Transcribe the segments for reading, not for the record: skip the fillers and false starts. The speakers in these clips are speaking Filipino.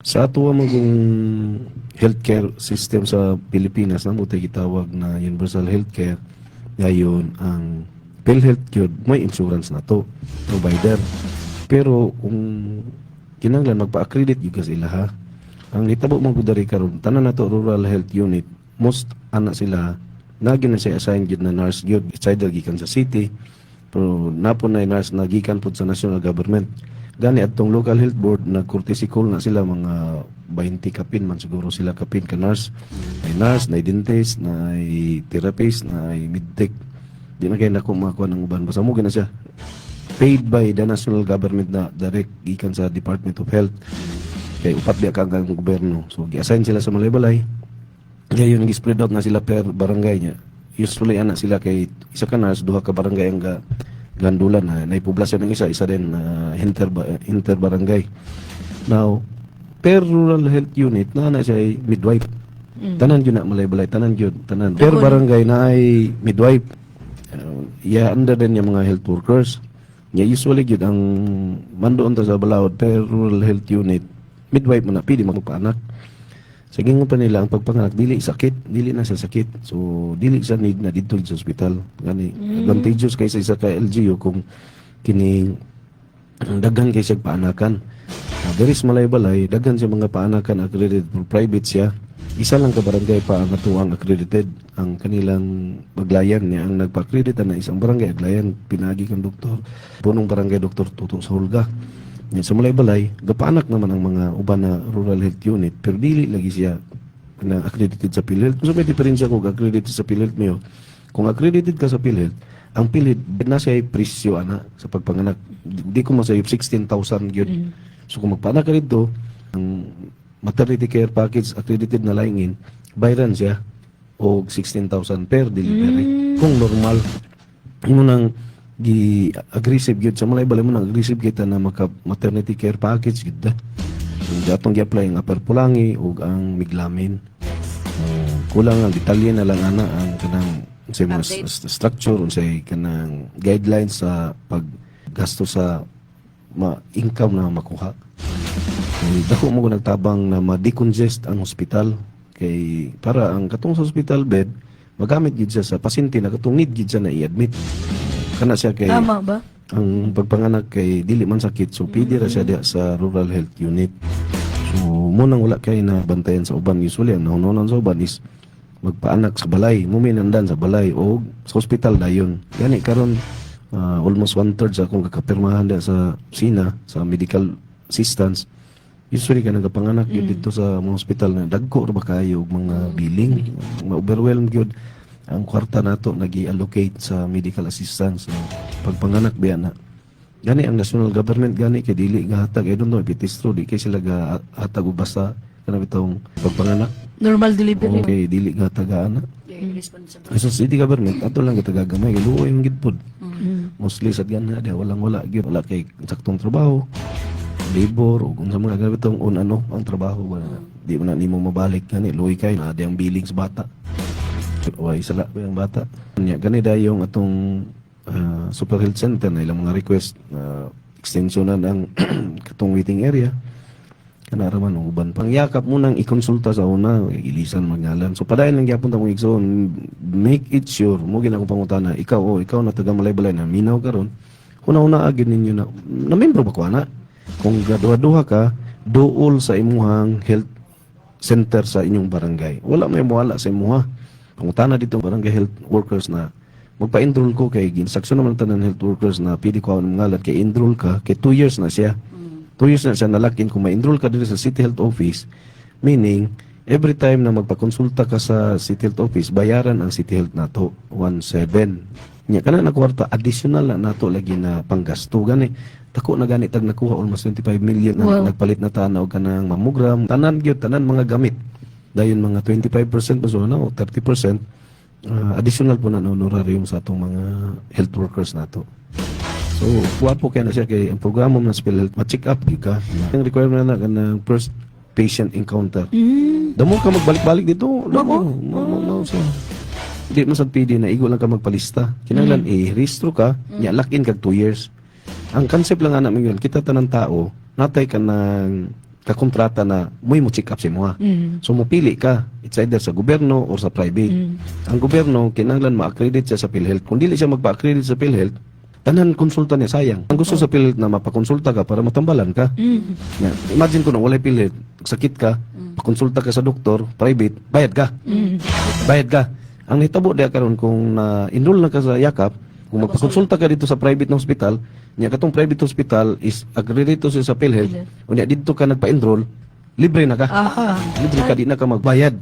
Sa ato magong healthcare system sa Pilipinas na mo tayo gitawag na universal healthcare, ngayon ang PhilHealth gyud may insurance na to provider. Pero kung kinahanglan magpa-accredit gyud ka sila ha. Ang hitabo man gud diri karon tanan nato rural health unit, most ana sila nagi na siya assign gyud na nurse gyud, it's either gikan sa city pero napon na nurse na gikan pud sa national government. Gani atong local health board na courtesy call na sila mga 20 kapin man siguro sila kapin ka nurse. May nurse, na dentist, na therapist, na medtech. Di na kayo naku makakuha ng uban. Basta mo gina siya. Paid by the national government na direct gikan sa Department of Health. Kaya upat biya kang gobyerno. So gi-assign sila sa balay-balay. Kaya yun nag-spread out na sila per barangay niya. Usually anak sila kay isa ka nurse, duha ka barangay ang gandulan na naipoblasyon ng isa din inter barangay. Now, per rural health unit na siya ay midwife. Tanan yun na malay-balay, tanan yun, tanan. Per barangay na ay midwife. Under din yung mga health workers. Usually yun ang mandoon ta sa balawod per rural health unit, midwife mo na, pili magpaanak. Sa gingon pa nila, ang pagpanganak, dili na sa sakit. So, dili sa need na dito sa hospital. Gani, advantageous kaysa isa ka LGU kung kini daghan kaysa paanakan. There is malay-balay, daghan siya mga paanakan accredited for private siya. Isa lang ka barangay pa ang atuang accredited. Ang kanilang paglayan niya, ang nagpa-accreditan na isang barangay, aglayan, pinagi kang doktor. Punong barangay doktor Tutong sa Hulga. Sa malay-balay, gapaanak naman ang mga uban na rural health unit, pero dili lagi siya na accredited sa PhilHealth. So may diferensya kung accredited sa PhilHealth mo. Kung accredited ka sa PhilHealth, ang PhilHealth na siya ay presyo ana sa pagpanganak. Di ko masayop 16,000 yun. So kung magpaanak ka dito, ang maternity care package accredited na laingin, bayran siya o 16,000 per delivery. Kung normal, mo nang aggressive gyud sa malay balay mo nang aggressive kita na maka maternity care package gyud da. Datong gi-apply ang upper pulangi ug ang miglamin. Kulang ang detalye na lang ana ang kanang unsay mga structure unsay kanang guidelines sa paggasto sa income na makuha. Dako mo nagtabang na ma-decongest ang hospital kay para ang katong sa hospital bed magamit gyud siya sa pasyente na katong need gyud siya na i-admit. Kana siya kay tama ba? Ang pagpanganak kay dili man sakit so pwede ra siya diya sa rural health unit. So mo nang wala kay na bantayan sa uban usually ang nahunonan sa uban is magpaanak sa balay, muminandan sa balay o sa hospital dayon. Gani karon almost 1/3 sa akong kakapirmahan diya sa SINA sa medical assistance. Usually ka nagapanganak yun dito sa mga hospital na dagko ra ba kayo og mga billing, ma-overwhelm gyud ang kwarta nato nag-allocate sa medical assistance so, pagpanganak biya na gani ang national government gani kay dili gahatag I don't know if it is true di kay sila gahatag og basta kana bitong pagpanganak Normal delivery. okay dili gahatag ana so city government ato lang gatagamay kay luoy yung gidpod mostly sa gana dia wala gyud wala kay saktong trabaho labor o kung sa mga ganitong ang trabaho wala di mo na nimo mabalik gani luoy kay na di ang billing sa bata. Way sala ba yung bata? Gani dayong atong Super Health Center na ilang mga request extensionan ang katong waiting area. Kana raman ang uban pang yakap mo nang ikonsulta sa una, ilisan mangalan. So padayon lang gyapon ta mo igsoon, make it sure mo ginako pangutana, ikaw na taga Malay-Balay na minaw karon. Una agin ninyo na membro ba ko ana? Kung gaduha ka, duol sa imuhang health center sa inyong barangay. Wala may mawala sa imuha. Pangutana dito barangay health workers na magpa-enroll ko kay ginsaksyon naman tanan health workers na pili ko ang ngalan kay enroll ka kay 2 years na siya. 2 years na siya nalakin kung ma-enroll ka dito sa City Health Office, meaning every time na magpakonsulta ka sa City Health Office, bayaran ang City Health nato 1.7. Nya kana na kwarta additional na nato lagi na panggasto gani. Dako na gani tag nakuha almost 25 million na nagpalit na tanaw kanang mammogram, tanan mga gamit. Dayon mga 25% pa so o 30% additional po na honorarium sa atong mga health workers nato. So, wapo kaya na siya kay ang programa ng PhilHealth, ma-check up ka. Ang requirement na ng first patient encounter. Damo ka magbalik-balik dito. Damo siya. Hindi mo sa PD na igo lang ka magpalista. Kinahanglan i-registro ka, lock in kag 2 years. Ang concept lang anak mo yun, kita tanang tao, natay ka ng kakontrata na mo check up si mo. So mupili ka, it's either sa gobyerno or sa private. Ang gobyerno kinahanglan ma-accredit siya sa PhilHealth. Kung dili siya magpa-accredit sa PhilHealth, tanan konsulta niya sayang. Ang gusto sa PhilHealth na mapakonsulta ka para matambalan ka. Yeah. Imagine ko na walay PhilHealth, sakit ka, pakonsulta ka sa doktor, private, bayad ka. Bayad ka. Ang hitabo diya karon kung na-enroll na ka sa yakap, kung magpakonsulta ka dito sa private na hospital, niya katong private hospital is accredited siya sa PhilHealth. Unya dito ka nagpa-enroll, libre na ka. Libre ka, di na ka magbayad.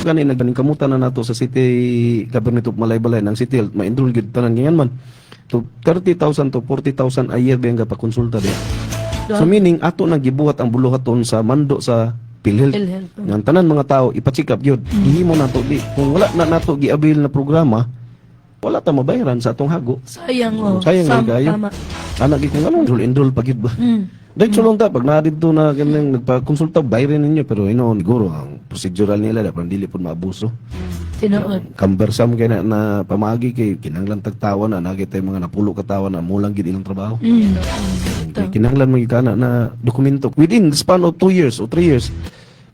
Kani nagpaningkamutan na nato sa City Government of Malaybalay ng City Health, ma-enroll gid tanan ngayon man. To 30,000 to 40,000 a year biyang pakonsulta diya. So meaning ato nang gibuhat ang buluhaton sa mando sa PhilHealth. Ang tanan mga tao ipa-check up gyud. Gihimo nato di. Kung wala na nato gi-avail na programa, wala ta mabayaran sa atong hago. Sayang Sayang kayo. tama. Anak gi kung anong enroll pa gid ba. Dahil sulong ta pag na dito na ganang nagpa-konsulta bayaran ninyo pero siguro ang procedural nila dapat dili pud maabuso. Tinuod. Kambersam kay na pamagi kay kinahanglan tagtawa na nagitay mga napulo ka tawa na mulang gid ilang trabaho. Kay kinahanglan magikana na dokumento within the span of 2 years o 3 years.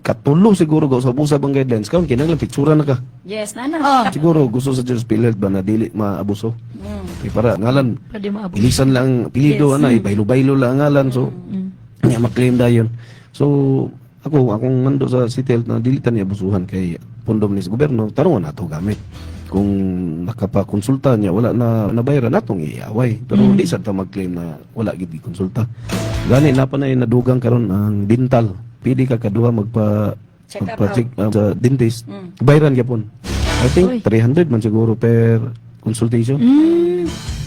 Katulo siguro go sa usab ang guidelines karon kinahanglan pictura na ka. Yes, nana. Siguro gusto sa Diyos PhilHealth ba na dili maabuso. Kay para ngalan Pwede maabot. ilisan lang pilido ana baylo-baylo lang ang ngalan so niya maklaim dayon. So akong mando sa City Health na dili ta niya abusuhan kay pundom ni sa gobyerno tarungan nato gamit. Kung nakapakonsulta niya wala na nabayaran natong iaway pero di sa ta magclaim na wala gid konsulta. Gani na pa na nadugang karon ang dental. Pili ka kaduha Check up magpa-check sa dentist. Bayaran gyapon. I think 300 man siguro per consultation.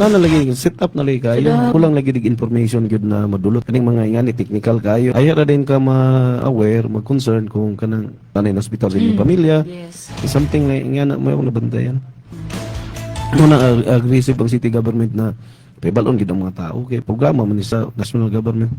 Na lagi set up na lagi kayo. Kulang lagi dig information gyud na madulot kaning mga ingani technical kayo. Ayaw ra din ka ma-aware, mag-concern kung kanang tanay na hospital sa inyong pamilya. Yes. Something like ingana mo yung nabantayan. Muna aggressive ang city government na pabalon gid ang mga tao kay programa man ni sa national government.